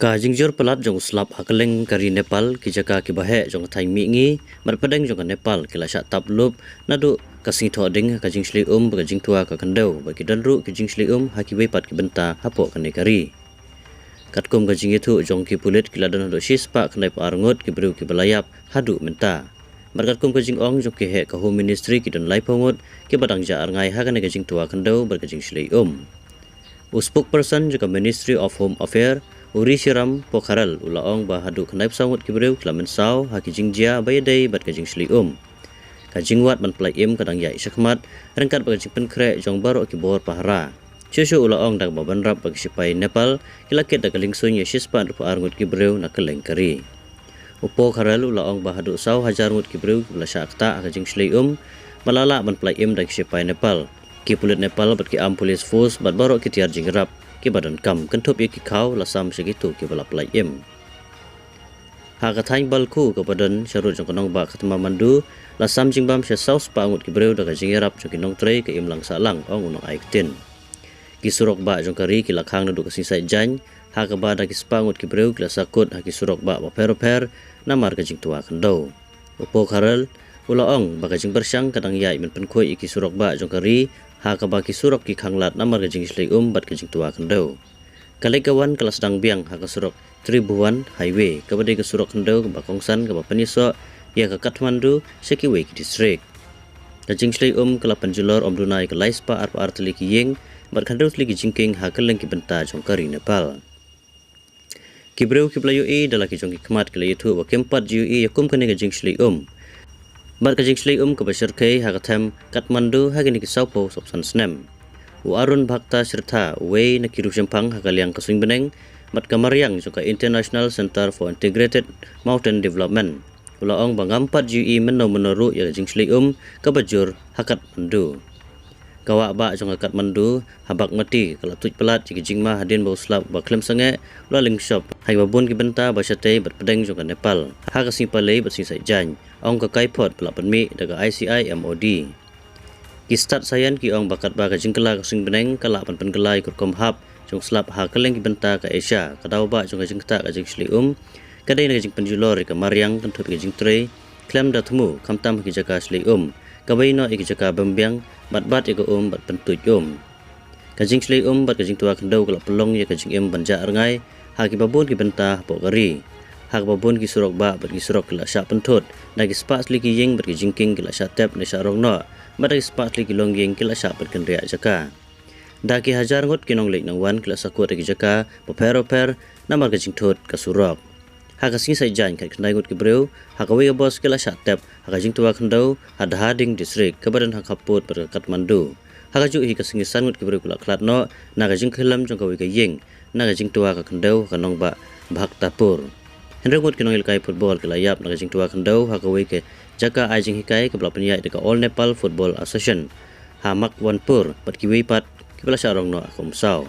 Ka jingjur pelat jong slap hakeleng kari Nepal ki jaka ki bahe jong thai mi ngi mar pedeng jong Nepal ki la sha tap lup nadu kasing tho ding ka jing sli ka jing tua ka kandau ba ki dalru ki jing sli ha ki pat ki benta hapo kan kari katkum ka jing itu jong ki pulit ki ladan do shispa kanai pa arngot ki bru ki balayap hadu menta mar katkum ka jing ong jong ki he ka home ministry ki don lai pongot ki badang ja arngai ha kan ka jing tua kandau bar ka jing sli spokesperson juga Ministry of Home Affairs Uri Shiram Pokaral ulaong bahadu kanai sangut kibreu klamen saw haki jingjia bayadai bat kajing slium kajing wat man plai kadang yai syakmat rengkat bagajing penkre jong baro ki bor pahara Shushu ulaong dag baban rap bagi sipai Nepal kilaket dag lingsun ya shispan rupa arngut kibreu na keleng kari upo karal ulaong bahadu saw hajar ngut kibreu kibla syakta kajing slium malala man plai dag sipai Nepal ki pulit Nepal bat ki am police force bat baro ki tiar jingrap ki badan kam kentup ye ki kau lasam segitu ki balap lai ha ka thain balku ke badan syarut jong konong ba khatma mandu lasam jingbam sya saus pa ngut ki breu daga jingrap jong ki nong trei ke imlang salang ong unong aiktin ki surok ba jong kari ki lakhang nadu ka sisai jan ha ka ba da ki spangut ki breu ki sakut ha ki surok ba per namar ka jing tua kandau upo karal ulaong ba ka jing bersyang kadang yai men penkhoi iki surok ba jong kari ha ka baki surok ki khanglat namar ka jing slei bat ka jing tua kandau kalekawan kelas dang biang ha ka surok Tribuan highway ka badai ka surok kandau ka bakongsan ka paniso ya ka Kathmandu sekiwe ki district ka jing slei kala panjulor dunai ka laispa arpa artli ki yeng bat kandau tli ki jingking ha keleng ki benta jong kari Nepal ki breu ki blayo dala ki jong ki khmat ki layethu wa kempat jiu yakum kane ka jing slei Bar ka jing slei ka bashar kai ha ka tham Kathmandu ha gini ki saupo sopsan snem u arun bhakta sirtha wei na ki rushempang ha ka liang ka swing beneng mat ka mariang joka International Center for Integrated Mountain Development ulaong bangampat GE menoru ya jing slei ka bajur ha Kathmandu kawa ba jong Kathmandu habak mati kala tuj pelat ki jingma hadin bau slap ba klem sange laling shop hai babun ki benta basate bat pedeng jong Nepal ha ka simpalei bat sisai jan ong ka kaipot pelapan mi daga ICI MOD ki start sayan ki ong bakat ba ka jingkela ka sing beneng kala pan gelai kurkom hap jong slap ha keleng ki benta ka Asia kadau ba jong ka jingta ka jing slei kadai na jing penjulor ka mariang kan thup ki jing trei klem da thmu khamtam ki jaka slei kabai no ik jaka bambiang bat ik bat pentuj ka jing slei bat ka jing tua kandau kala pelong ya ka jing banja arngai ha ki babun ki benta po kari hak babun ki surok ba ber ki surok la sha pentut na ki spa sli ki yeng ber ki jingking ki la sha tap na sha rong no ber ki spa sli ki longging ki la sha ber kan ria jaka da ki hajar ngot ki nong lek nang wan ki la sakut ki jaka per na mar ka jing thut ka surok ha ka sing sai jan ka knai ngot ki breu ha ka we bos ki la sha tap ha ka jing tua khandau had hading district ka badan ha khaput ber Kathmandu ha ka ju hi ka sing san ngot ki breu la khlat no na ka jing khilam jong ka we ka yeng na ka jing tua ka khandau ka nong ba Bhaktapur Henry kinong ilkai football ke layap na jing tua kandau ha kawe ke jaka ajing hikai ke belapun yai deka All Nepal Football Association ha mak wanpur pat kiwi pat kibala syarong no akum saw